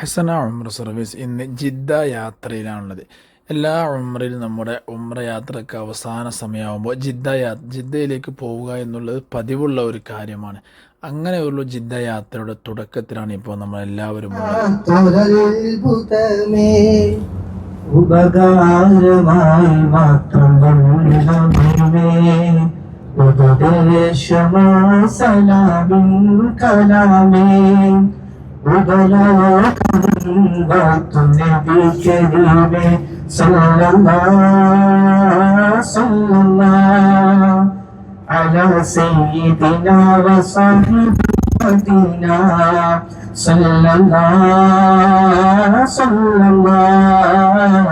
ഹസന ഉംറ സർവീസ് ഇന്ന് ജിദ്ദ യാത്രയിലാണുള്ളത്. എല്ലാ ഉംറയിലും നമ്മുടെ ഉംറ യാത്രയ്ക്ക് അവസാന സമയമാകുമ്പോൾ ജിദ്ദയിലേക്ക് പോവുക എന്നുള്ളത് പതിവുള്ള ഒരു കാര്യമാണ്. അങ്ങനെയുള്ള ജിദ്ദ യാത്രയുടെ തുടക്കത്തിലാണ് ഇപ്പോൾ നമ്മളെല്ലാവരും على سيدنا وصحبنا صلى الله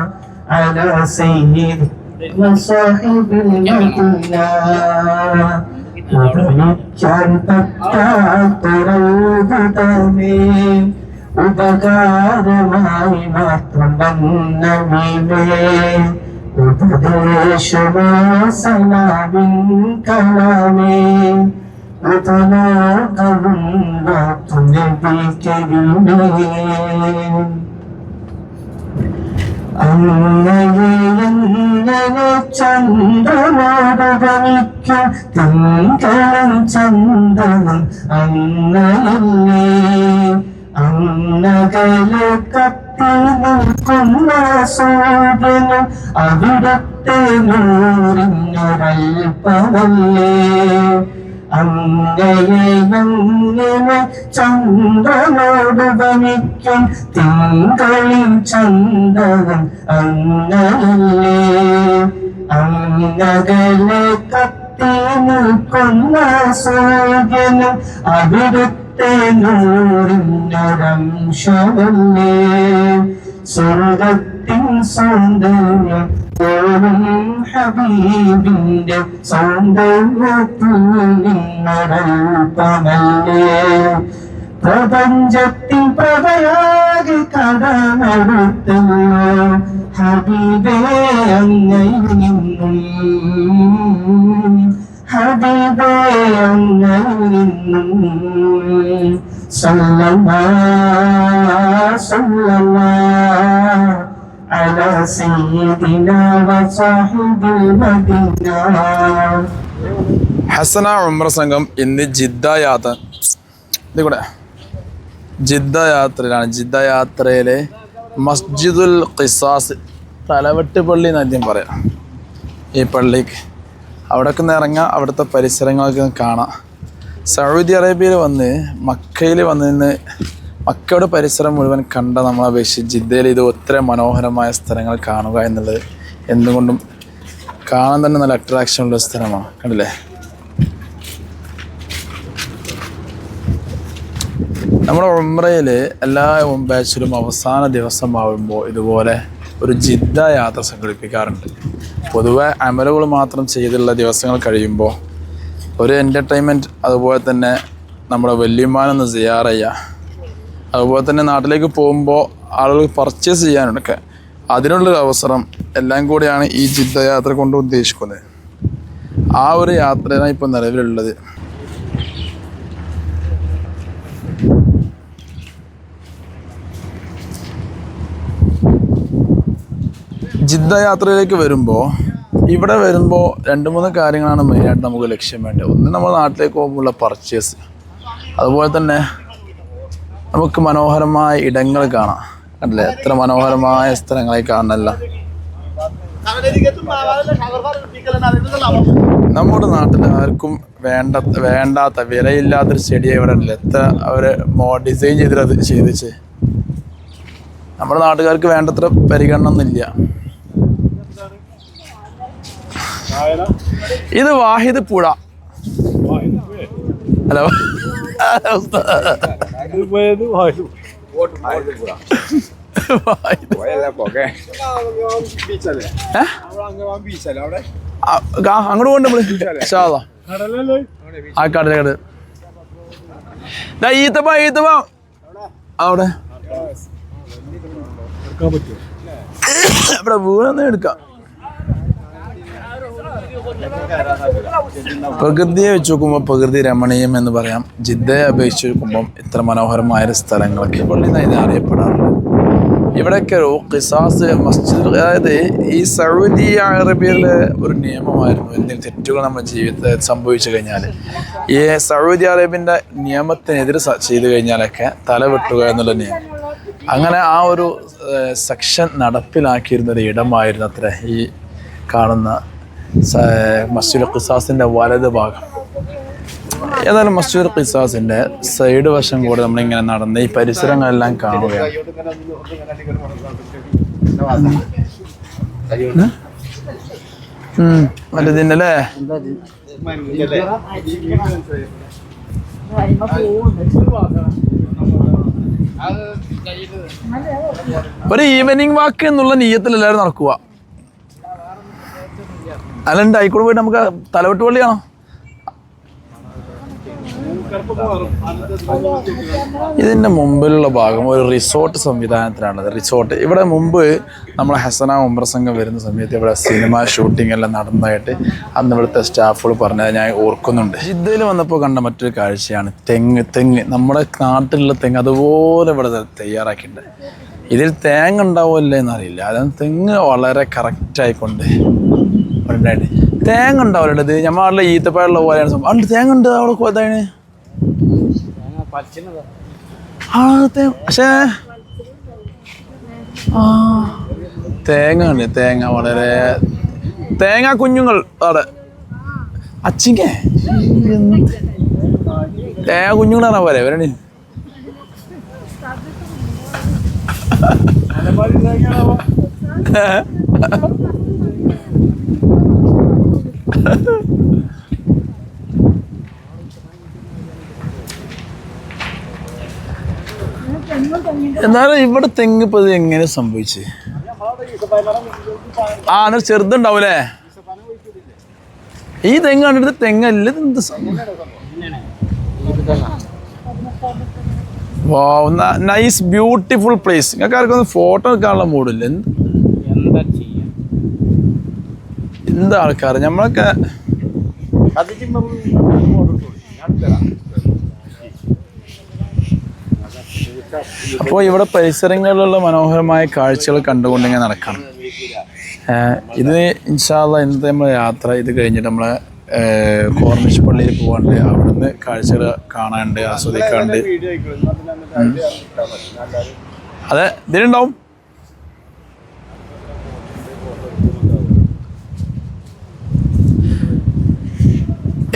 على سيد وصاحب المدينة ഉപകാരമായി മാത്രം വന്നമേ ഉപദേശമാസലാവിൻ കലാമേ ഉതലോകവും വാത്തുനബിക്കരുമേ അങ്ങനെ ചന്ദ്രനോടവനിക്കും തിങ്കളും ചന്ദ്രനും അങ്ങനല്ലേ അന്നകലെ കത്തി നിൽക്കുന്ന സൂര്യനും അവിടുത്തെ നൂറിനൊരൽപ്പമല്ലേ അങ്ങനെയങ്ങനെ ചന്ദ്രനോട് വനിക്കും തിങ്കളിൽ ചന്ദ്രൻ അങ്ങനല്ലേ അങ്ങകലെ കത്തി നിൽക്കുന്ന സൂര്യനും അവിടുത്തെ നൂറിനൊരംശമല്ലേ സ്വർഗത്തിൻ സൗന്ദര്യം പോലും ഹബീബിന്റെ സൗന്ദര്യത്തിൽ നിന്നൊരൽപ്പമല്ലേ പ്രപഞ്ചത്തിൻ പ്രഭയാകി കടമെടുത്തല്ലോ ഹബീബേ അങ്ങയിൽ നിന്നും ഹബീബേ അങ്ങയിൽ നിന്നും സല്ലല്ലാഹു على سيدنا وصاحب المدينة. ഹസന ഉംറ സംഘം ഇന്ന് ജിദ്ദ യാത്രയിലാണ്. ജിദ്ദ യാത്രയിലെ മസ്ജിദുൽ ഖിസാസ് തലവെട്ട് പള്ളി എന്ന് ആദ്യം പറയാം. ഈ പള്ളിക്ക് അവിടേക്ക് നിന്ന് ഇറങ്ങാം, അവിടുത്തെ പരിസരങ്ങളൊക്കെ കാണാം. സൗദി അറേബ്യയിൽ വന്ന് മക്കയിൽ വന്ന് നിന്ന് മക്കയുടെ പരിസരം മുഴുവൻ കണ്ട നമ്മളെ അപേക്ഷിച്ച് ജിദ്ദയിൽ ഇത് ഒത്തിരി മനോഹരമായ സ്ഥലങ്ങൾ കാണുക എന്നുള്ളത് എന്തുകൊണ്ടും കാണാൻ തന്നെ നല്ല അട്രാക്ഷൻ ഉള്ള സ്ഥലമാണ്. കണ്ടില്ലേ, നമ്മുടെ ഉംറയിൽ എല്ലാ ബാച്ചിലും അവസാന ദിവസമാകുമ്പോൾ ഇതുപോലെ ഒരു ജിദ്ദ യാത്ര സംഘടിപ്പിക്കാറുണ്ട്. പൊതുവെ അമലുകൾ മാത്രം ചെയ്തുള്ള ദിവസങ്ങൾ കഴിയുമ്പോൾ ഒരു എൻ്റർടൈൻമെൻറ്റ്, അതുപോലെ തന്നെ നമ്മുടെ വല്യമ്മാനൊന്ന് സിയാറ ചെയ്യുക, അതുപോലെ തന്നെ നാട്ടിലേക്ക് പോകുമ്പോൾ ആളുകൾ പർച്ചേസ് ചെയ്യാനൊക്കെ അതിനുള്ളൊരു അവസരം എല്ലാം കൂടിയാണ് ഈ ജിദ്ദ യാത്ര കൊണ്ട് ഉദ്ദേശിക്കുന്നത്. ആ ഒരു യാത്രയാണ് ഇപ്പോൾ നിലവിലുള്ളത്. ജിദ്ദ യാത്രയിലേക്ക് വരുമ്പോൾ ഇവിടെ വരുമ്പോൾ 2-3 കാര്യങ്ങളാണ് മെയിനായിട്ട് നമുക്ക് ലക്ഷ്യം വേണ്ടത്. ഒന്ന്, നമ്മൾ നാട്ടിലേക്ക് പോകുമ്പോഴുള്ള പർച്ചേസ്, അതുപോലെ തന്നെ നമുക്ക് മനോഹരമായ ഇടങ്ങൾ കാണാം. കണ്ടില്ലേ, എത്ര മനോഹരമായ സ്ഥലങ്ങളായി കാണണമല്ല. നമ്മുടെ നാട്ടിൽ ആർക്കും വേണ്ടാത്ത വിലയില്ലാത്തൊരു ചെടിയെ ഇവിടെ ഉണ്ടല്ലോ. എത്ര അവർ ഡിസൈൻ ചെയ്തിട്ട് നമ്മുടെ നാട്ടുകാർക്ക് വേണ്ടത്ര പരിഗണന ഒന്നുമില്ല. ഇത് വാഹിദ് പുഴ. ഹലോ, അങ്ങോട്ട് പോകണ്ട നമ്മള് ആ കടല് ഈത്തപ്പ അവിടെ ഇവിടെ വീണൊന്നും എടുക്കാം. പ്രകൃതിയെ വെച്ച് നോക്കുമ്പോൾ പ്രകൃതി രമണീയം എന്ന് പറയാം. ജിദ്ദയെ അപേക്ഷിച്ച് നോക്കുമ്പം ഇത്ര മനോഹരമായ സ്ഥലങ്ങളൊക്കെ പള്ളി ഇത് അറിയപ്പെടാറുണ്ട്. ഇവിടെയൊക്കെ ഒരു ഖിസാസ് മസ്ജിദ്, അതായത് ഈ സൗദി അറേബ്യയിലെ ഒരു നിയമമായിരുന്നു, എന്തെങ്കിലും തെറ്റുകൾ നമ്മുടെ ജീവിതത്തിൽ സംഭവിച്ചു കഴിഞ്ഞാൽ ഈ സൗദി അറേബ്യൻ്റെ നിയമത്തിനെതിരെ ചെയ്തു കഴിഞ്ഞാലൊക്കെ തല വെട്ടുക എന്നുള്ള നിയമം. അങ്ങനെ ആ ഒരു സെക്ഷൻ നടപ്പിലാക്കിയിരുന്നൊരു ഇടമായിരുന്നു അത്ര ഈ കാണുന്ന മസ്ജിദുൽ ഖിസാസിൻ്റെ വലത് ഭാഗം. ഏതായാലും മസ്ജിദുൽ ഖിസാസിൻ്റെ സൈഡ് വശം കൂടെ നമ്മളിങ്ങനെ നടന്ന് ഈ പരിസരങ്ങളെല്ലാം കാണുകയാണ്. മറ്റേതിൻ്റെ അല്ലേ ഒരു ഈവനിങ് വാക്ക് എന്നുള്ള നീയത്തിൽ എല്ലാവരും നടക്കുക. അല്ല ആയിക്കോട് പോയിട്ട് നമുക്ക് തലവെട്ട് പള്ളിയാണോ? ഇതിൻ്റെ മുമ്പിലുള്ള ഭാഗം ഒരു റിസോർട്ട് സംവിധാനത്തിലാണത്. റിസോർട്ട് ഇവിടെ മുമ്പ് നമ്മളെ ഹസന ഉംറ സംഘം വരുന്ന സമയത്ത് ഇവിടെ സിനിമ ഷൂട്ടിംഗ് എല്ലാം നടന്നതായിട്ട് അന്ന് ഇവിടുത്തെ സ്റ്റാഫുകൾ പറഞ്ഞത് ഞാൻ ഓർക്കുന്നുണ്ട്. ജിദ്ദയിൽ വന്നപ്പോൾ കണ്ട മറ്റൊരു കാഴ്ചയാണ് തെങ്ങ്. നമ്മുടെ നാട്ടിലുള്ള തെങ്ങ് അതുപോലെ ഇവിടെ തയ്യാറാക്കിയിട്ടുണ്ട്. ഇതിൽ തേങ്ങ ഉണ്ടാവുമല്ലേ എന്നറിയില്ല. അതാണ് തെങ്ങ് വളരെ കറക്റ്റായിക്കൊണ്ട് ഉണ്ടായിട്ട് തേങ്ങ ഉണ്ടാവില്ല. ഇത് നമ്മളെ ഈത്തപ്പഴമുള്ള പോലെയാണ് സംഭവം. അവിടെ തേങ്ങ ഉണ്ട് അവിടെ ഇതാണ് പക്ഷേ തേങ്ങ ഉണ്ട്. തേങ്ങ വളരെ തേങ്ങ കുഞ്ഞുങ്ങൾ അവിടെ അച്ചിങ്ങ തേങ്ങ കുഞ്ഞുങ്ങളാണ് പോലെ വരണി. എന്നാലും ഇവിടെ തെങ്ങ് ഇപ്പൊ ഇത് എങ്ങനെ സംഭവിച്ച്? എന്നിട്ട് ചെറുതുണ്ടാവൂലേ? ഈ തെങ്ങ് കണ്ടിട്ട് തെങ്ങല്ല, എന്ത് നൈസ് ബ്യൂട്ടിഫുൾ പ്ലേസ്. നിങ്ങൾക്ക് ആർക്കൊന്ന് ഫോട്ടോ എടുക്കാനുള്ള മൂടില്ല. എന്താ ആൾക്കാർ നമ്മളൊക്കെ അപ്പോൾ ഇവിടെ പരിസരങ്ങളിലുള്ള മനോഹരമായ കാഴ്ചകൾ കണ്ടുകൊണ്ടിങ്ങനെ നടക്കണം. ഇത് ഇൻഷാ അല്ലാഹ് ഇന്നത്തെ നമ്മളെ യാത്ര ഇത് കഴിഞ്ഞിട്ട് നമ്മളെ കോർണിഷ് പള്ളിയിൽ പോകാണ്ട് അവിടുന്ന് കാഴ്ചകൾ കാണാണ്ട് ആസ്വദിക്കാണ്ട്. അതെ ഇതിലുണ്ടാവും.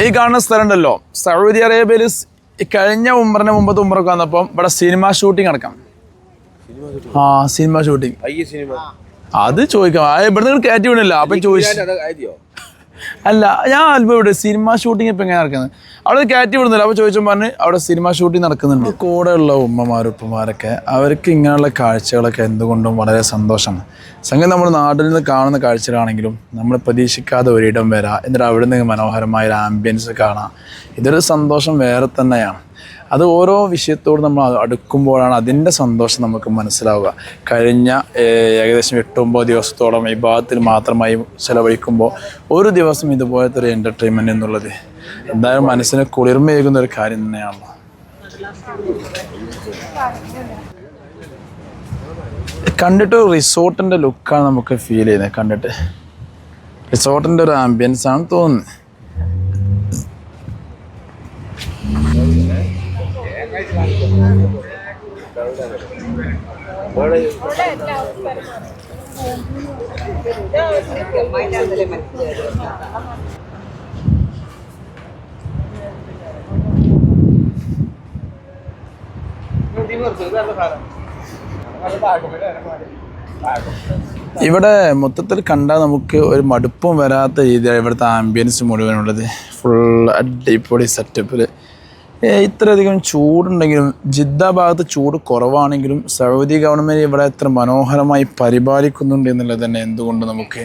ഈ കാണുന്ന സ്ഥലം ഉണ്ടല്ലോ, സൗദി അറേബ്യയിൽ ഈ കഴിഞ്ഞ ഉംറന് മുമ്പത്തെ ഉംറക്ക് വന്നപ്പം ഇവിടെ സിനിമ ഷൂട്ടിംഗ് നടക്കാം. സിനിമ ഷൂട്ടിംഗ് അത് ചോദിക്കാം. ഇവിടെ നിങ്ങൾ കയറ്റി വിടില്ല. അപ്പം ചോദിച്ചു അല്ല, ഞാൻ അല്പം ഇവിടെ സിനിമ ഷൂട്ടിംഗ് ഇപ്പം എങ്ങനെ നടക്കുന്നത് അവിടെ കയറ്റി വിടുന്നില്ല. അപ്പോൾ ചോദിച്ചാൽ പറഞ്ഞ് അവിടെ സിനിമ ഷൂട്ടിംഗ് നടക്കുന്നുണ്ട്. കൂടെയുള്ള ഉമ്മമാരും ഉപ്പമാരൊക്കെ അവർക്ക് ഇങ്ങനെയുള്ള കാഴ്ചകളൊക്കെ എന്തുകൊണ്ടും വളരെ സന്തോഷമാണ്. സംഗതി നമ്മുടെ നാട്ടിൽ നിന്ന് കാണുന്ന കാഴ്ചകളാണെങ്കിലും നമ്മൾ പ്രതീക്ഷിക്കാതെ ഒരിടം വരാം, എന്നിട്ട് അവിടെ നിന്ന് മനോഹരമായൊരു ആംബിയൻസ് കാണാം. ഇതൊരു സന്തോഷം വേറെ തന്നെയാണ്. അത് ഓരോ വിഷയത്തോട് നമ്മൾ അടുക്കുമ്പോഴാണ് അതിൻ്റെ സന്തോഷം നമുക്ക് മനസ്സിലാവുക. കഴിഞ്ഞ ഏകദേശം 8-9 ദിവസത്തോളം ഈ ഭാഗത്തിൽ മാത്രമായി ചിലവഴിക്കുമ്പോൾ ഒരു ദിവസം ഇതുപോലത്തെ ഒരു എൻ്റർടൈൻമെൻറ്റ് എന്നുള്ളത് എന്തായാലും മനസ്സിന് കുളിർമയേകുന്ന ഒരു കാര്യം തന്നെയാണല്ലോ. കണ്ടിട്ട് റിസോർട്ടിൻ്റെ ലുക്കാണ് നമുക്ക് ഫീൽ ചെയ്യുന്നത്. കണ്ടിട്ട് റിസോർട്ടിൻ്റെ ഒരു ആംബിയൻസ് ആണ് തോന്നുന്നത്. ഇവിടെ മൊത്തത്തിൽ കണ്ടാൽ നമുക്ക് ഒരു മടുപ്പും വരാത്ത രീതിയാണ് ഇവിടുത്തെ ആംബിയൻസ് മുഴുവനുള്ളത്. ഫുൾ അടിപൊളി സെറ്റപ്പിൽ. ഇത്രയധികം ചൂടുണ്ടെങ്കിലും ജിദ്ദ ഭാഗത്ത് ചൂട് കുറവാണെങ്കിലും സൗദി ഗവൺമെൻറ് ഇവിടെ എത്ര മനോഹരമായി പരിപാലിക്കുന്നുണ്ട് എന്നുള്ളത് തന്നെ എന്തുകൊണ്ട് നമുക്ക്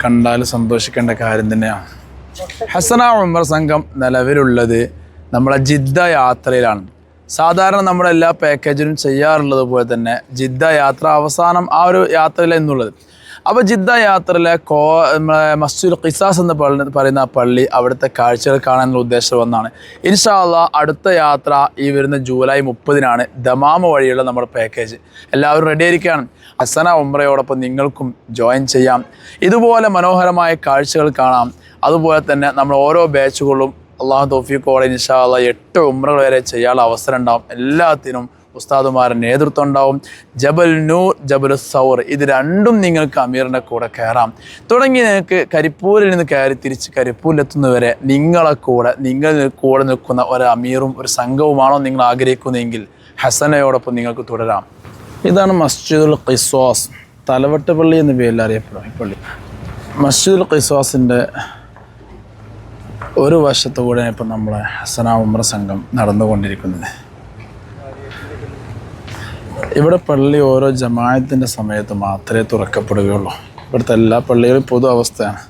കണ്ടാൽ സന്തോഷിക്കേണ്ട കാര്യം തന്നെയാണ്. ഹസന ഉംറ സംഘം നിലവിലുള്ളത് നമ്മളെ ജിദ്ദ യാത്രയിലാണ്. സാധാരണ നമ്മുടെ എല്ലാ പാക്കേജിലും ചെയ്യാറുള്ളത് പോലെ തന്നെ ജിദ്ദ യാത്ര അവസാനം ആ ഒരു യാത്രയിൽ എന്നുള്ളത്. അപ്പോൾ ജിദ്ദ യാത്രയിലെ മസ്ജിദുൽ ഖിസാസ് എന്ന് പറയുന്ന ആ പള്ളി അവിടുത്തെ കാഴ്ചകൾ കാണാനുള്ള ഉദ്ദേശം ഒന്നാണ്. ഇൻഷാ അല്ലാഹ് അടുത്ത യാത്ര ഈ വരുന്ന ജൂലൈ 30-നാണ് ദമാമ വഴിയുള്ള നമ്മുടെ പാക്കേജ്. എല്ലാവരും റെഡി ആയിരിക്കുകയാണ്. ഹസന ഉംറയോടൊപ്പം നിങ്ങൾക്കും ജോയിൻ ചെയ്യാം. ഇതുപോലെ മനോഹരമായ കാഴ്ചകൾ കാണാം. അതുപോലെ തന്നെ നമ്മൾ ഓരോ ബാച്ചുകളും അള്ളാഹു തൗഫീഖോടെ ഇൻഷാ അല്ലാഹ് 8 ഉംറകൾ വരെ ചെയ്യാനുള്ള അവസരം ഉണ്ടാവും. എല്ലാത്തിനും ഉസ്താദുമാരുടെ നേതൃത്വം ഉണ്ടാവും. ജബൽ നൂർ, ജബൽ സൗർ, ഇത് രണ്ടും നിങ്ങൾക്ക് അമീറിൻ്റെ കൂടെ കയറാം. തുടങ്ങി നിങ്ങൾക്ക് കരിപ്പൂരിൽ നിന്ന് കയറി തിരിച്ച് കരിപ്പൂരിലെത്തുന്നവരെ നിങ്ങളെ കൂടെ നിൽക്കുന്ന ഒരു അമീറും ഒരു സംഘവുമാണോ നിങ്ങൾ ആഗ്രഹിക്കുന്നതെങ്കിൽ ഹസനയോടൊപ്പം നിങ്ങൾക്ക് തുടരാം. ഇതാണ് മസ്ജിദുൽ ഖിസ്വാസ്, തലവട്ട് പള്ളി എന്ന പേരിൽ അറിയപ്പെടും ഈ പള്ളി. മസ്ജിദുൽ ഖിസ്വാസിൻ്റെ ഒരു വശത്തുകൂടെ ഇപ്പം നമ്മളെ ഹസന ഉംറ സംഘം നടന്നുകൊണ്ടിരിക്കുന്നത്. ഇവിടെ പള്ളി ഓരോ ജമാഅത്തിൻ്റെ സമയത്ത് മാത്രമേ തുറക്കപ്പെടുകയുള്ളൂ. ഇവിടുത്തെ എല്ലാ പള്ളികളും പൊതു അവസ്ഥയാണ്.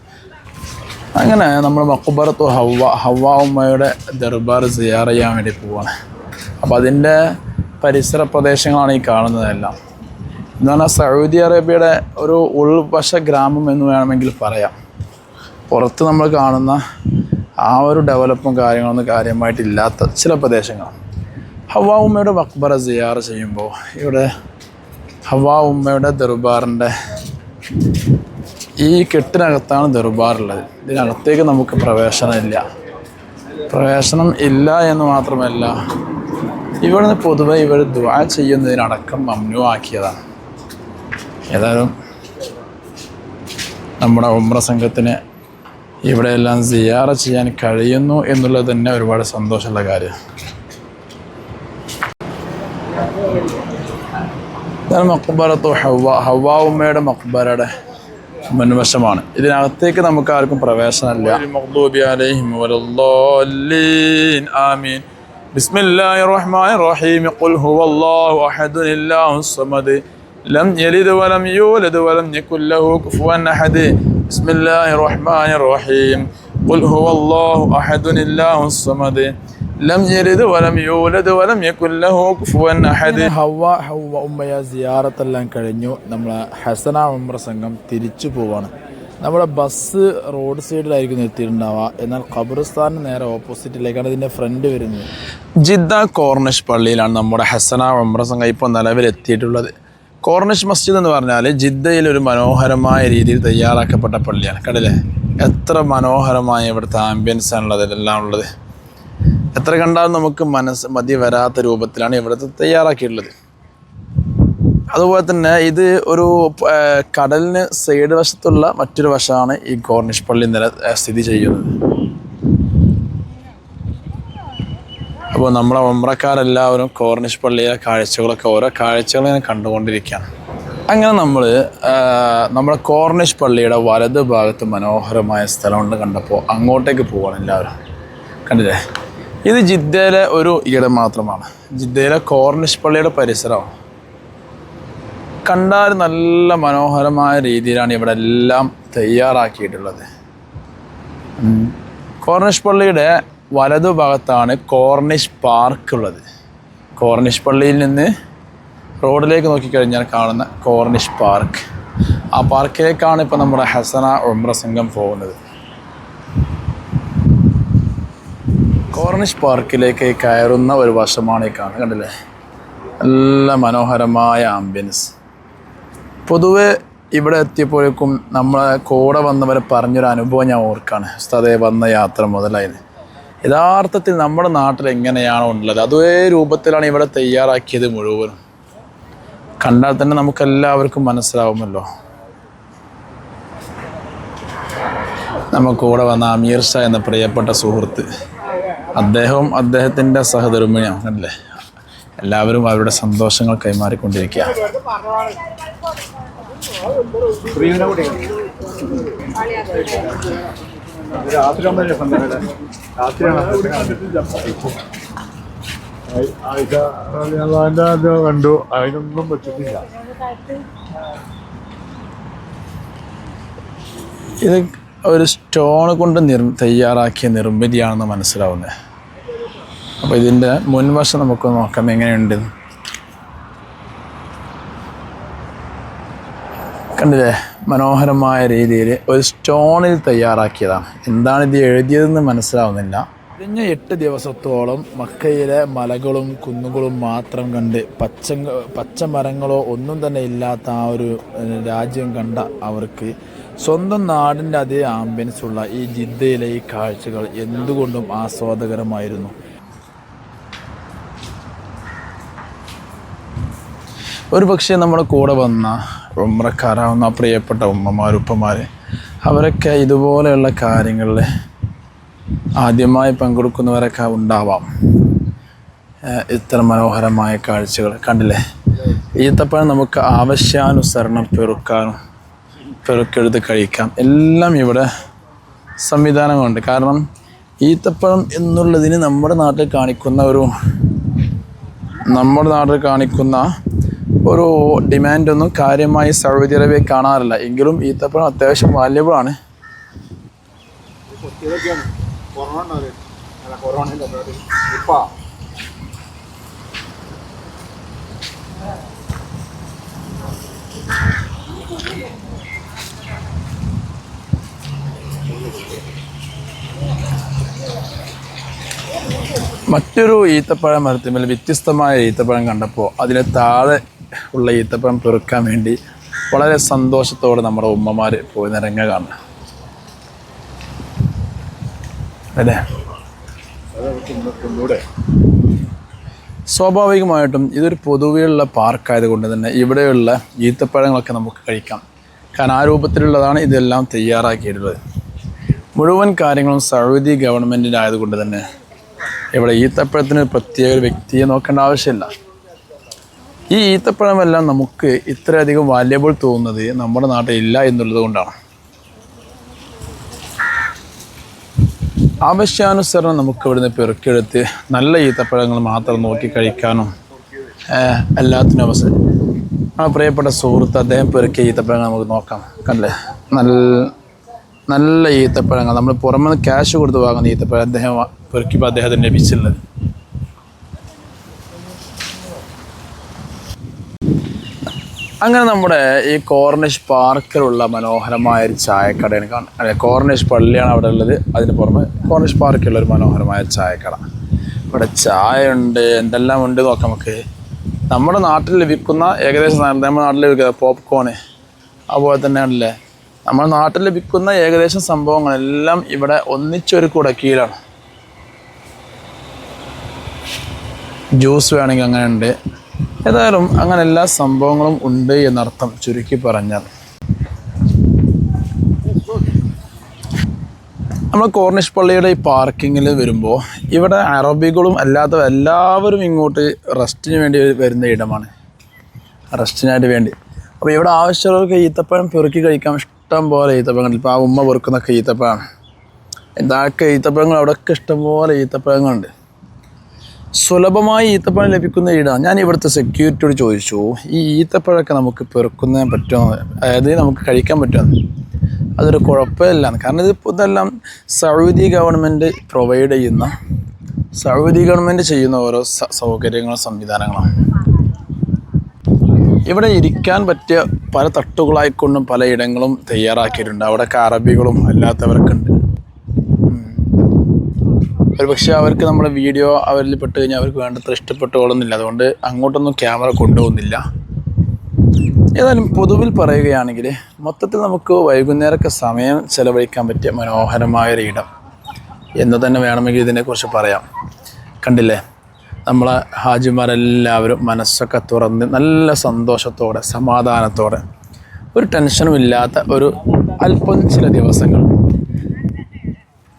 അങ്ങനെ നമ്മൾ മഖ്ബറത്തു ഹവ്വ ഉമ്മയുടെ ദർബാർ സിയാറ ചെയ്യാൻ വേണ്ടി പോവാണ്. അപ്പോൾ അതിൻ്റെ പരിസര പ്രദേശങ്ങളാണ് ഈ കാണുന്നതെല്ലാം. എന്ന് പറഞ്ഞാൽ സൗദി അറേബ്യയുടെ ഒരു ഉൾവശ ഗ്രാമം എന്ന് വേണമെങ്കിൽ പറയാം. പുറത്ത് നമ്മൾ കാണുന്ന ആ ഒരു ഡെവലപ്പും കാര്യങ്ങളൊന്നും കാര്യമായിട്ടില്ലാത്ത ചില പ്രദേശങ്ങളാണ്. ഹവ്വ ഉമ്മയുടെ മഖ്ബറ സിയാറ ചെയ്യുമ്പോൾ ഇവിടെ ഹവ്വ ഉമ്മയുടെ ദർബാറിൻ്റെ ഈ കെട്ടിനകത്താണ് ദർബാറുള്ളത്. ഇതിനകത്തേക്ക് നമുക്ക് പ്രവേശനം ഇല്ല എന്ന് മാത്രമല്ല ഇവിടുന്ന് പൊതുവെ ഇവർ ദുആ ചെയ്യുന്നതിനടക്കം മംനൂ ആക്കിയതാണ്. ഏതായാലും നമ്മുടെ ഉംറ സംഘത്തിന് ഇവിടെയെല്ലാം സിയാറ ചെയ്യാൻ കഴിയുന്നു എന്നുള്ളത് തന്നെ ഒരുപാട് സന്തോഷമുള്ള കാര്യമാണ്. മഖ്ബറത്തു ഹവ്വ ഉമ്മയുടെ മഖ്ബറയുടെ മുൻവശമാണ്. ഇതിനകത്തേക്ക് നമുക്ക് ആർക്കും പ്രവേശനമില്ല. മഗ്ദൂബി അലൈഹിം വലദ്ദാല്ലീൻ ആമീൻ. ബിസ്മില്ലാഹിർ റഹ്മാനിർ റഹീം. ഖുൽ ഹുവല്ലാഹു അഹദ് അല്ലാഹുസ് സമദ് ലം യലിദ് വലം യൂലദ് വലം യകുൽ ലഹു കുഫുവൻ അഹദ്. ബിസ്മില്ലാഹിർ റഹ്മാനിർ റഹീം. ഖുൽ ഹുവല്ലാഹു അഹദ് അല്ലാഹുസ് സമദ് ലം യലിദ് വലം യൂലദ് വലം യകുൽ ലഹു കുഫുവൻ അഹദ്. ഹവ്വ ഉമ്മയ സിയാറത്തെല്ലാം കഴിഞ്ഞു. നമ്മൾ ഹസന ഉംറ സംഘം തിരിച്ചു പോവാണ്. നമ്മുടെ ബസ് റോഡ് സൈഡിലായിരിക്കും എത്തിയിട്ടുണ്ടാവുക. എന്നാൽ ഖബർസ്ഥാനിന് നേരെ ഓപ്പോസിറ്റിലേക്കാണ് ഇതിൻ്റെ ഫ്രണ്ട് വരുന്നത്. ജിദ്ദ കോർണിഷ് പള്ളിയിലാണ് നമ്മുടെ ഹസന ഉംറ സംഘം ഇപ്പോൾ നിലവിലെത്തിയിട്ടുള്ളത്. കോർണിഷ് മസ്ജിദ് എന്ന് പറഞ്ഞാൽ ജിദ്ദയിൽ ഒരു മനോഹരമായ രീതിയിൽ തയ്യാറാക്കപ്പെട്ട പള്ളിയാണ്. കണ്ടില്ലേ എത്ര മനോഹരമായ ഇവിടുത്തെ ആംബിയൻസ് ആണുള്ളത്, എല്ലാം ഉള്ളത്. എത്ര കണ്ടാലും നമുക്ക് മതി വരാത്ത രൂപത്തിലാണ് ഇവിടുത്തെ തയ്യാറാക്കിയിട്ടുള്ളത്. അതുപോലെ തന്നെ ഇത് ഒരു കടലിന് സൈഡ് വശത്തുള്ള മറ്റൊരു വശമാണ് ഈ കോർണിഷ് പള്ളി സ്ഥിതി ചെയ്യുന്നത്. അപ്പോൾ നമ്മളെ ഉംറക്കാരെല്ലാവരും കോർണിഷ് പള്ളിയിലെ കാഴ്ചകളൊക്കെ ഓരോ കാഴ്ചകൾ ഇങ്ങനെ കണ്ടുകൊണ്ടിരിക്കുകയാണ്. അങ്ങനെ നമ്മുടെ കോർണിഷ് പള്ളിയുടെ വലത് ഭാഗത്ത് മനോഹരമായ സ്ഥലമുണ്ട് കണ്ടപ്പോൾ അങ്ങോട്ടേക്ക് പോവാണ് എല്ലാവരും. കണ്ടില്ലേ ഇത് ജിദ്ദയിലെ ഒരു ഇടം മാത്രമാണ്. ജിദ്ദയിലെ കോർണിഷ് പള്ളിയുടെ പരിസരമാണ്. കണ്ടാൽ നല്ല മനോഹരമായ രീതിയിലാണ് ഇവിടെ എല്ലാം തയ്യാറാക്കിയിട്ടുള്ളത്. കോർണിഷ് പള്ളിയുടെ വലതുഭാഗത്താണ് കോർണിഷ് പാർക്ക് ഉള്ളത്. കോർണിഷ് പള്ളിയിൽ നിന്ന് റോഡിലേക്ക് നോക്കിക്കഴിഞ്ഞാൽ കാണുന്ന കോർണിഷ് പാർക്ക്, ആ പാർക്കിലേക്കാണ് ഇപ്പോൾ നമ്മുടെ ഹസന ഉംറ സംഘം പോകുന്നത്. കോർണിഷ് പാർക്കിലേക്ക് കയറുന്ന ഒരു വശമാണ് ഈ കാണുന്നത്. കണ്ടില്ലേ നല്ല മനോഹരമായ ആംബിയൻസ്. പൊതുവെ ഇവിടെ എത്തിയപ്പോഴേക്കും നമ്മളെ കൂടെ വന്നവരെ പറഞ്ഞൊരു അനുഭവം ഞാൻ ഓർക്കാണ്. ഉസ്താദേ വന്ന യാത്ര മുതലായത് യഥാർത്ഥത്തിൽ നമ്മുടെ നാട്ടിൽ എങ്ങനെയാണോ ഉള്ളത് അതേ രൂപത്തിലാണ് ഇവിടെ തയ്യാറാക്കിയത് മുഴുവനും. കണ്ടാൽ തന്നെ നമുക്കെല്ലാവർക്കും മനസ്സിലാവുമല്ലോ. നമുക്ക് കൂടെ വന്ന അമീർ ഷാ എന്ന പ്രിയപ്പെട്ട സുഹൃത്ത്, അദ്ദേഹവും അദ്ദേഹത്തിൻ്റെ സഹധർമ്മിണിയാണ്. അല്ലേ എല്ലാവരും അവരുടെ സന്തോഷങ്ങൾ കൈമാറിക്കൊണ്ടിരിക്കുക. കണ്ടു, അതിനൊന്നും പറ്റുന്നില്ല. ഇത് ഒരു സ്റ്റോൺ കൊണ്ട് തയ്യാറാക്കിയ നിർമ്മിതിയാണെന്ന് മനസ്സിലാവുന്നത്. അപ്പോൾ ഇതിൻ്റെ മുൻവശം നമുക്ക് നോക്കാം എങ്ങനെയുണ്ട്. കണ്ടില്ലേ, മനോഹരമായ രീതിയിൽ ഒരു സ്റ്റോണിൽ തയ്യാറാക്കിയതാണ്. എന്താണ് ഇത് എഴുതിയതെന്ന് മനസ്സിലാവുന്നില്ല. കഴിഞ്ഞ 8 ദിവസത്തോളം മക്കയിലെ മലകളും കുന്നുകളും മാത്രം കണ്ട് പച്ച മരങ്ങളോ ഒന്നും തന്നെ ഇല്ലാത്ത ആ ഒരു രാജ്യം കണ്ട അവർക്ക് സ്വന്തം നാടിൻ്റെ അതേ ആംബിയൻസ് ഉള്ള ഈ ജിദ്ദയിലെ ഈ കാഴ്ചകൾ എന്തുകൊണ്ടും ആസ്വാദകരമായിരുന്നു. ഒരു പക്ഷേ നമ്മുടെ കൂടെ വന്ന ഉമ്രക്കാരാവുന്ന പ്രിയപ്പെട്ട ഉമ്മമാർ അവരൊക്കെ ഇതുപോലെയുള്ള കാര്യങ്ങളിൽ ആദ്യമായി പങ്കെടുക്കുന്നവരൊക്കെ ഉണ്ടാവാം. ഇത്ര മനോഹരമായ കാഴ്ചകൾ കണ്ടില്ലേ. ഈത്തപ്പഴം നമുക്ക് ആവശ്യാനുസരണം പെറുക്കെടുത്ത് കഴിക്കാം. എല്ലാം ഇവിടെ സംവിധാനങ്ങളുണ്ട്. കാരണം ഈത്തപ്പഴം എന്നുള്ളതിന് നമ്മുടെ നാട്ടിൽ കാണിക്കുന്ന ഒരു ഡിമാൻഡൊന്നും കാര്യമായി സൗദി അറേബ്യ കാണാറില്ല. എങ്കിലും ഈത്തപ്പഴം അത്യാവശ്യം വാല്യബിളാണ്. മറ്റൊരു ഈത്തപ്പഴം മരത്തിന്മേൽ വ്യത്യസ്തമായ ഈത്തപ്പഴം കണ്ടപ്പോൾ അതിന് താഴെ ഉള്ള ഈത്തപ്പഴം പെറുക്കാൻ വേണ്ടി വളരെ സന്തോഷത്തോടെ നമ്മുടെ ഉമ്മമാർ പോയി നിരങ്ങുകയാണ് അല്ലേ. സ്വാഭാവികമായിട്ടും ഇതൊരു പൊതുവെയുള്ള പാർക്കായതുകൊണ്ട് തന്നെ ഇവിടെയുള്ള ഈത്തപ്പഴങ്ങളൊക്കെ നമുക്ക് കഴിക്കാം. കാരണം ആ രൂപത്തിലുള്ളതാണ് ഇതെല്ലാം തയ്യാറാക്കിയിട്ടുള്ളത്. മുഴുവൻ കാര്യങ്ങളും സൗദി ഗവൺമെൻറ്റിൻ്റെ ആയതുകൊണ്ട് തന്നെ ഇവിടെ ഈത്തപ്പഴത്തിന് പ്രത്യേക ഒരു വ്യക്തിയെ നോക്കേണ്ട ആവശ്യമില്ല. ഈ ഈത്തപ്പഴമെല്ലാം നമുക്ക് ഇത്രയധികം വാല്യബിൾ തോന്നുന്നത് നമ്മുടെ നാട്ടിൽ ഇല്ല എന്നുള്ളത് കൊണ്ടാണ്. ആവശ്യാനുസരണം നമുക്ക് ഇവിടുന്ന് പെറുക്കിയെടുത്ത് നല്ല ഈത്തപ്പഴങ്ങൾ മാത്രം നോക്കി കഴിക്കാനും എല്ലാത്തിനും അവസരം. ആ പ്രിയപ്പെട്ട സുഹൃത്ത് അദ്ദേഹം പെറുക്കിയ ഈത്തപ്പഴങ്ങൾ നമുക്ക് നോക്കാം. കണ്ടില്ലേ, നല്ല ഈത്തപ്പഴങ്ങൾ. നമ്മൾ പുറമെ നിന്ന് ക്യാഷ് കൊടുത്ത് വാങ്ങുന്ന ഈത്തപ്പഴം അദ്ദേഹം പെറുക്കിയപ്പോൾ അദ്ദേഹത്തിന് ലഭിച്ചുള്ളത്. അങ്ങനെ നമ്മുടെ ഈ കോർണിഷ് പാർക്കിലുള്ള മനോഹരമായ ഒരു ചായക്കടയാണ് കാണുന്നത്. കോർണിഷ് പള്ളിയാണ് അവിടെ ഉള്ളത്. അതിന് പുറമെ കോർണിഷ് പാർക്കിലുള്ള ഒരു മനോഹരമായ ചായക്കട. ഇവിടെ ചായ ഉണ്ട്, എന്തെല്ലാം ഉണ്ട് നോക്കാം നമുക്ക്. നമ്മുടെ നാട്ടിൽ ലഭിക്കുന്ന ഏകദേശം നമ്മുടെ നാട്ടിൽ ലഭിക്കുന്ന പോപ്കോണ് അതുപോലെ തന്നെയാണല്ലേ നമ്മുടെ നാട്ടിൽ ലഭിക്കുന്ന ഏകദേശം സംഭവങ്ങളെല്ലാം ഇവിടെ ഒന്നിച്ചൊരു കുടക്കീഴിലാണ്. ജ്യൂസ് വേണമെങ്കിൽ അങ്ങനെ ഉണ്ട്. ഏതായാലും അങ്ങനെ എല്ലാ സംഭവങ്ങളും ഉണ്ട് എന്നർത്ഥം ചുരുക്കി പറഞ്ഞാൽ. നമ്മൾ കോർണിഷ് പള്ളിയുടെ ഈ പാർക്കിങ്ങിൽ വരുമ്പോൾ ഇവിടെ അറബികളും അല്ലാത്ത എല്ലാവരും ഇങ്ങോട്ട് റെസ്റ്റിന് വേണ്ടി വരുന്ന ഇടമാണ്, റെസ്റ്റിനായിട്ട് വേണ്ടി. അപ്പോൾ ഇവിടെ ആവശ്യമുള്ളവർക്ക് ഈത്തപ്പഴം പെറുക്കി കഴിക്കാം. ഇഷ്ടം പോലെ ഈത്തപ്പഴങ്ങൾ. ഇപ്പോൾ ആ ഉമ്മ പെറുക്കുന്നൊക്കെ ഈത്തപ്പഴമാണ്. ഇതൊക്കെ ഈത്തപ്പഴങ്ങൾ അവിടെയൊക്കെ ഇഷ്ടംപോലെ ഈത്തപ്പഴങ്ങളുണ്ട്. സുലഭമായി ഈത്തപ്പഴം ലഭിക്കുന്ന ഇടമാണ്. ഞാൻ ഇവിടുത്തെ സെക്യൂരിറ്റിയോട് ചോദിച്ചു, ഈ ഈത്തപ്പഴമൊക്കെ നമുക്ക് പെറുക്കുന്നതിന് പറ്റുമോ, അതായത് നമുക്ക് കഴിക്കാൻ പറ്റുമോ? അതൊരു കുഴപ്പമില്ല. കാരണം ഇതെല്ലാം സൗദി ഗവൺമെൻറ് പ്രൊവൈഡ് ചെയ്യുന്ന, സൗദി ഗവൺമെൻറ് ചെയ്യുന്ന ഓരോ സൗകര്യങ്ങളും സംവിധാനങ്ങളാണ്. ഇവിടെ ഇരിക്കാൻ പറ്റിയ പല തട്ടുകളായിക്കൊണ്ടും പല ഇടങ്ങളും തയ്യാറാക്കിയിട്ടുണ്ട്. അവിടെയൊക്കെ അറബികളും അല്ലാത്തവരൊക്കെ ഉണ്ട്. ഒരു പക്ഷേ അവർക്ക് നമ്മുടെ വീഡിയോ അവരിൽ പെട്ട് കഴിഞ്ഞാൽ അവർക്ക് വേണ്ടത്ര ഇഷ്ടപ്പെട്ടുകൊള്ളുന്നില്ല. അതുകൊണ്ട് അങ്ങോട്ടൊന്നും ക്യാമറ കൊണ്ടുപോകുന്നില്ല. ഏതായാലും പൊതുവിൽ പറയുകയാണെങ്കിൽ മൊത്തത്തിൽ നമുക്ക് വൈകുന്നേരമൊക്കെ സമയം ചെലവഴിക്കാൻ പറ്റിയ മനോഹരമായൊരു ഇടം എന്ന് തന്നെ വേണമെങ്കിൽ ഇതിനെക്കുറിച്ച് പറയാം. കണ്ടില്ലേ, നമ്മളെ ഹാജിമാരെല്ലാവരും മനസ്സൊക്കെ തുറന്ന് നല്ല സന്തോഷത്തോടെ സമാധാനത്തോടെ ഒരു ടെൻഷനും ഇല്ലാത്ത ഒരു അല്പം ചില ദിവസങ്ങൾ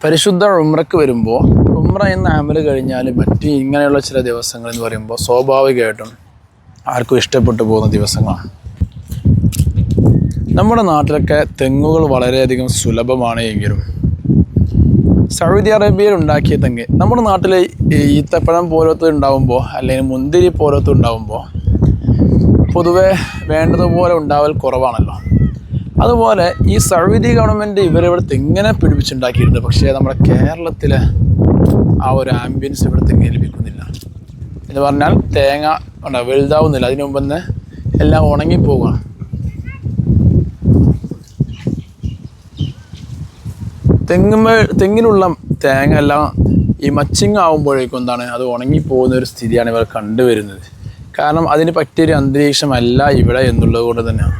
പരിശുദ്ധ ഉംറയ്ക്ക് വരുമ്പോൾ, ഉംറ എന്ന അമല് കഴിഞ്ഞാൽ മറ്റ് ഇങ്ങനെയുള്ള ചില ദിവസങ്ങൾ എന്ന് പറയുമ്പോൾ സ്വാഭാവികമായിട്ടും ആർക്കും ഇഷ്ടപ്പെട്ടു പോകുന്ന ദിവസങ്ങളാണ്. നമ്മുടെ നാട്ടിലൊക്കെ തെങ്ങുകൾ വളരെയധികം സുലഭമാണ് എങ്കിലും സൗദി അറേബ്യയിൽ ഉണ്ടാക്കിയ തെങ്ങ് നമ്മുടെ നാട്ടിൽ ഈത്തപ്പഴം പോലത്തെ ഉണ്ടാകുമ്പോൾ അല്ലെങ്കിൽ മുന്തിരി പോലത്തെ ഉണ്ടാകുമ്പോൾ പൊതുവെ വേണ്ടതുപോലെ ഉണ്ടാവൽ കുറവാണല്ലോ. അതുപോലെ ഈ സൗദി ഗവൺമെൻറ് ഇവരിവിടെ തെങ്ങിനെ പിടിപ്പിച്ചുണ്ടാക്കിയിട്ടുണ്ട്. പക്ഷേ നമ്മുടെ കേരളത്തിലെ ആ ഒരു ആംബിയൻസ് ഇവിടെ തെങ്ങിന് ലഭിക്കുന്നില്ല. എന്ന് പറഞ്ഞാൽ തേങ്ങ വലുതാവുന്നില്ല. അതിനു മുമ്പ് തന്നെ എല്ലാം ഉണങ്ങിപ്പോവുകയാണ്. തെങ്ങിലുള്ള തേങ്ങ എല്ലാം ഈ മച്ചിങ് ആകുമ്പോഴേക്കും എന്താണ് അത് ഉണങ്ങിപ്പോകുന്ന ഒരു സ്ഥിതിയാണ് ഇവർ കണ്ടുവരുന്നത്. കാരണം അതിന് പറ്റിയൊരു അന്തരീക്ഷമല്ല ഇവിടെ എന്നുള്ളത് കൊണ്ട് തന്നെയാണ്.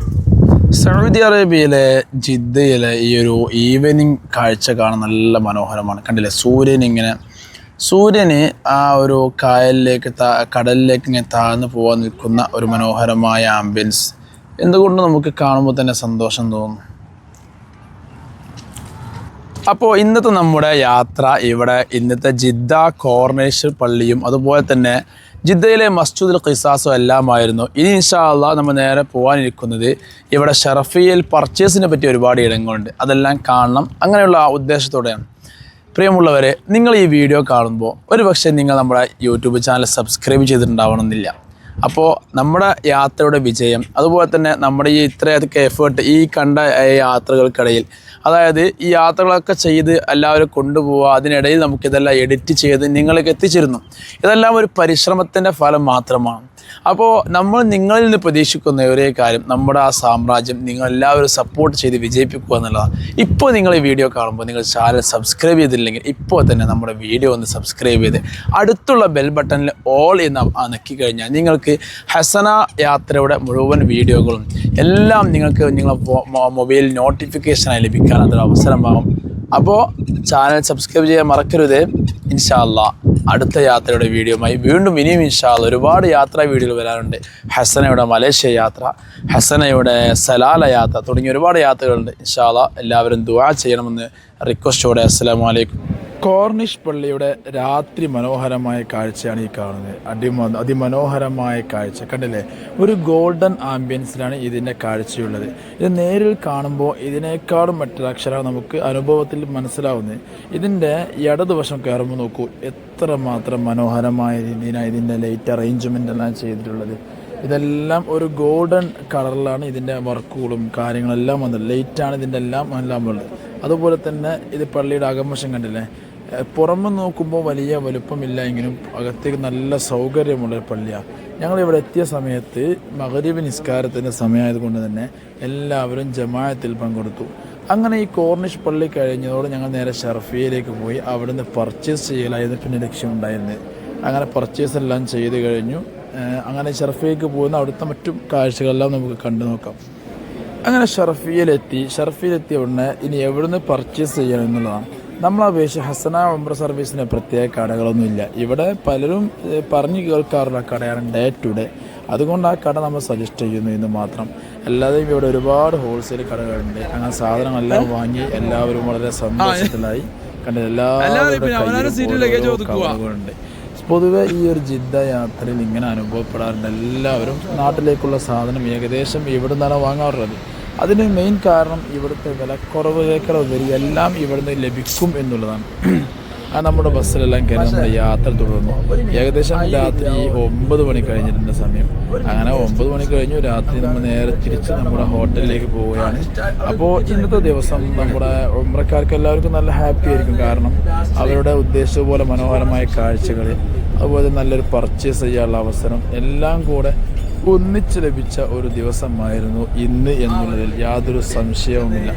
സൗദി അറേബ്യയിലെ ജിദ്ദയിലെ ഈ ഒരു ഈവനിങ് കാഴ്ച കാണാൻ നല്ല മനോഹരമാണ്. കണ്ടില്ലേ, സൂര്യന് ആ ഒരു കടലിലേക്ക് ഇങ്ങനെ താഴ്ന്നു പോകാൻ നിൽക്കുന്ന ഒരു മനോഹരമായ ആംബിയൻസ് എന്തുകൊണ്ട് നമുക്ക് കാണുമ്പോൾ തന്നെ സന്തോഷം തോന്നും. അപ്പോൾ ഇന്നത്തെ നമ്മുടെ യാത്ര ഇന്നത്തെ ജിദ്ദ കോർണേഷൻ പള്ളിയും അതുപോലെ തന്നെ ജിദ്ദയിലെ മസ്ജിദുൽ ഖിസാസും എല്ലാമായിരുന്നു. ഇനി ഇൻഷാ അല്ലാഹ് നമ്മൾ നേരെ പോകാനിരിക്കുന്നത് ഇവിടെ ഷറഫിയയിൽ പർച്ചേസിനെ പറ്റി ഒരുപാട് ഇടങ്ങളുണ്ട്, അതെല്ലാം കാണണം, അങ്ങനെയുള്ള ഉദ്ദേശത്തോടെയാണ്. പ്രിയമുള്ളവരെ, നിങ്ങൾ ഈ വീഡിയോ കാണുമ്പോൾ ഒരുപക്ഷെ നിങ്ങൾ നമ്മുടെ യൂട്യൂബ് ചാനൽ സബ്സ്ക്രൈബ് ചെയ്തിട്ടുണ്ടാവണമെന്നില്ല. അപ്പോൾ നമ്മുടെ യാത്രയുടെ വിജയം, അതുപോലെ തന്നെ നമ്മുടെ ഈ ഇത്രയധികം എഫേർട്ട് ഈ കണ്ട യാത്രകൾക്കിടയിൽ, അതായത് ഈ യാത്രകളൊക്കെ ചെയ്ത് എല്ലാവരും കൊണ്ടുപോവുക, അതിനിടയിൽ നമുക്കിതെല്ലാം എഡിറ്റ് ചെയ്ത് നിങ്ങളിലേക്ക് എത്തിച്ചിരുന്നു. ഇതെല്ലാം ഒരു പരിശ്രമത്തിൻ്റെ ഫലം മാത്രമാണ്. അപ്പോൾ നമ്മൾ നിങ്ങളിൽ നിന്ന് പ്രതീക്ഷിക്കുന്ന ഒരേ കാര്യം, നമ്മുടെ ആ സാമ്രാജ്യം നിങ്ങളെല്ലാവരും സപ്പോർട്ട് ചെയ്ത് വിജയിപ്പിക്കുക എന്നുള്ളതാണ്. ഇപ്പോൾ നിങ്ങൾ ഈ വീഡിയോ കാണുമ്പോൾ നിങ്ങൾ ചാനൽ സബ്സ്ക്രൈബ് ചെയ്തില്ലെങ്കിൽ ഇപ്പോൾ തന്നെ നമ്മുടെ വീഡിയോ ഒന്ന് സബ്സ്ക്രൈബ് ചെയ്ത് അടുത്തുള്ള ബെൽ ബട്ടണിൽ ഓൾ എന്ന് നക്കി കഴിഞ്ഞാൽ നിങ്ങൾക്ക് ഹസന യാത്രയുടെ മുഴുവൻ വീഡിയോകളും എല്ലാം നിങ്ങൾക്ക് നിങ്ങളുടെ മൊബൈൽ നോട്ടിഫിക്കേഷനായി ലഭിക്കാൻ അതൊരു അവസരമാകും. അപ്പോൾ ചാനൽ സബ്സ്ക്രൈബ് ചെയ്യാൻ മറക്കരുത്. ഇൻഷാ അല്ലാഹ് അടുത്ത യാത്രയുടെ വീഡിയോയുമായി വീണ്ടും ഇനിയും ഇൻഷാ അല്ലാഹ് ഒരുപാട് യാത്രാ വീഡിയോകൾ വരാറുണ്ട്. ഹസനയുടെ മലേഷ്യ യാത്ര, ഹസനയുടെ സലാല യാത്ര തുടങ്ങിയ ഒരുപാട് യാത്രകളുണ്ട്. ഇൻഷാ അല്ലാഹ് എല്ലാവരും ദുആ ചെയ്യണമെന്ന് റിക്വസ്റ്റോടെ. അസ്സലാമു അലൈക്കും. കോർണിഷ് പള്ളിയുടെ രാത്രി മനോഹരമായ കാഴ്ചയാണ് ഈ കാണുന്നത്. അതിമനോഹരമായ കാഴ്ച കണ്ടില്ലേ, ഒരു ഗോൾഡൻ ആംബിയൻസിലാണ് ഇതിൻ്റെ കാഴ്ചയുള്ളത്. ഇത് നേരിൽ കാണുമ്പോൾ ഇതിനേക്കാളും മറ്റൊരു അക്ഷരമാണ് നമുക്ക് അനുഭവത്തിൽ മനസ്സിലാവുന്നത്. ഇതിൻ്റെ ഇടതുവശം കയറുമ്പോൾ നോക്കൂ, എത്രമാത്രം മനോഹരമായ രീതിയിലാണ് ഇതിൻ്റെ ലൈറ്റ് അറേഞ്ച്മെൻ്റ് എല്ലാം ചെയ്തിട്ടുള്ളത്. ഇതെല്ലാം ഒരു ഗോൾഡൻ കളറിലാണ് ഇതിൻ്റെ വർക്കുകളും കാര്യങ്ങളെല്ലാം വന്നത്. ലൈറ്റാണ് ഇതിൻ്റെ എല്ലാം ഉള്ളത്. അതുപോലെ തന്നെ ഇത് പള്ളിയുടെ അകംവശം കണ്ടില്ലേ, പുറമെ നോക്കുമ്പോൾ വലിയ വലുപ്പമില്ല എങ്കിലും അകത്തേക്ക് നല്ല സൗകര്യമുള്ളൊരു പള്ളിയാണ്. ഞങ്ങളിവിടെ എത്തിയ സമയത്ത് മഗ്‌രിബ് നിസ്കാരത്തിൻ്റെ സമയമായതുകൊണ്ട് തന്നെ എല്ലാവരും ജമാഅത്തിൽ പങ്കെടുത്തു. അങ്ങനെ ഈ കോർണിഷ് പള്ളി കഴിഞ്ഞതോടെ ഞങ്ങൾ നേരെ ഷർഫിയയിലേക്ക് പോയി അവിടുന്ന് പർച്ചേസ് ചെയ്യലായിരുന്നു പിന്നെ ലക്ഷ്യമുണ്ടായിരുന്നത്. അങ്ങനെ പർച്ചേസ് എല്ലാം ചെയ്ത് കഴിഞ്ഞു. അങ്ങനെ ഷർഫിയയ്ക്ക് പോകുന്ന അവിടുത്തെ മറ്റു കാഴ്ചകളെല്ലാം നമുക്ക് കണ്ടു നോക്കാം. അങ്ങനെ ഷർഫിയിലെത്തിയ ഉടനെ ഇനി എവിടുന്ന് പർച്ചേസ് ചെയ്യണം എന്നുള്ളതാണ്. നമ്മളപേക്ഷിച്ച് ഹസന ഉംറ സർവീസിന് പ്രത്യേക കടകളൊന്നുമില്ല. ഇവിടെ പലരും പറഞ്ഞു കേൾക്കാറുള്ള കടയാണ് ഡേ ടു ഡേ, അതുകൊണ്ട് ആ കട നമ്മൾ സജസ്റ്റ് ചെയ്യുന്നു എന്ന് മാത്രം. അല്ലാതെ ഇവിടെ ഒരുപാട് ഹോൾസെയിൽ കടകളുണ്ട്. അങ്ങനെ സാധനങ്ങളെല്ലാം വാങ്ങി എല്ലാവരും വളരെ സന്തോഷത്തിലായി കണ്ട എല്ലാവരും. പൊതുവെ ഈ ഒരു ജിദ്ദ യാത്രയിൽ ഇങ്ങനെ അനുഭവപ്പെടാറുണ്ട്. എല്ലാവരും നാട്ടിലേക്കുള്ള സാധനം ഏകദേശം ഇവിടെ നിന്നാണ് വാങ്ങാറുള്ളത്. അതിന് മെയിൻ കാരണം ഇവിടുത്തെ വിലക്കുറവിനേക്കാൾ ഉപരി എല്ലാം ഇവിടുന്ന് ലഭിക്കും എന്നുള്ളതാണ്. ആ നമ്മുടെ ബസ്സിലെല്ലാം കയറി നമ്മുടെ യാത്ര തുടർന്നു. ഏകദേശം രാത്രി 9 മണി കഴിഞ്ഞിട്ടുണ്ട് സമയം. അങ്ങനെ 9 മണി കഴിഞ്ഞു. രാത്രി നമ്മൾ നേരെ തിരിച്ച് നമ്മുടെ ഹോട്ടലിലേക്ക് പോവുകയാണ്. അപ്പോൾ ഇന്നത്തെ ദിവസം നമ്മുടെ ഉംറക്കാർക്ക് എല്ലാവർക്കും നല്ല ഹാപ്പി ആയിരിക്കും. കാരണം അവരുടെ ഉദ്ദേശിച്ചതുപോലെ മനോഹരമായ കാഴ്ചകൾ, അതുപോലെ നല്ലൊരു പർച്ചേസ് ചെയ്യാനുള്ള അവസരം എല്ലാം കൂടെ ഒന്നിച്ച് ലഭിച്ച ഒരു ദിവസമായിരുന്നു ഇന്ന് എന്നുള്ളതിൽ യാതൊരു സംശയവുമില്ല.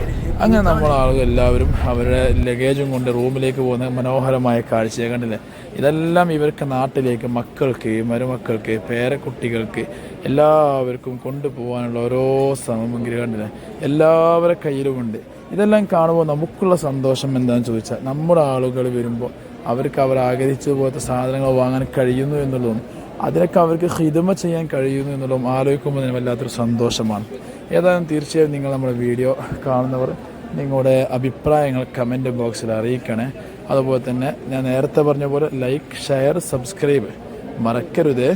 അങ്ങനെ നമ്മൾ ആളുകൾ എല്ലാവരും അവരുടെ ലഗേജും കൊണ്ട് റൂമിലേക്ക് പോകുന്ന മനോഹരമായ കാഴ്ചയെ കണ്ടില്ലേ. ഇതെല്ലാം ഇവർക്ക് നാട്ടിലേക്ക് മക്കൾക്ക്, മരുമക്കൾക്ക്, പേരക്കുട്ടികൾക്ക് എല്ലാവർക്കും കൊണ്ടുപോകാനുള്ള ഓരോ സാമഗ്രി കണ്ടില്ലേ എല്ലാവരുടെ കയ്യിലുമുണ്ട്. ഇതെല്ലാം കാണുമ്പോൾ നമുക്കുള്ള സന്തോഷം എന്താണെന്ന് ചോദിച്ചാൽ, നമ്മുടെ ആളുകൾ വരുമ്പോൾ അവർക്ക് അവർ ആഗ്രഹിച്ചതുപോലത്തെ സാധനങ്ങൾ വാങ്ങാൻ കഴിയുന്നു എന്നുള്ളതും അതിനൊക്കെ അവർക്ക് ഹിദമ ചെയ്യാൻ കഴിയുന്നു എന്നുള്ളതും ആലോചിക്കുമ്പോൾ തന്നെ വല്ലാത്തൊരു സന്തോഷമാണ്. ഏതായാലും തീർച്ചയായും നിങ്ങൾ നമ്മുടെ വീഡിയോ കാണുന്നവർ നിങ്ങളുടെ അഭിപ്രായങ്ങൾ കമൻറ്റ് ബോക്സിൽ അറിയിക്കണേ. അതുപോലെ തന്നെ ഞാൻ നേരത്തെ പറഞ്ഞ പോലെ ലൈക്ക്, ഷെയർ, സബ്സ്ക്രൈബ് മറക്കരുത്.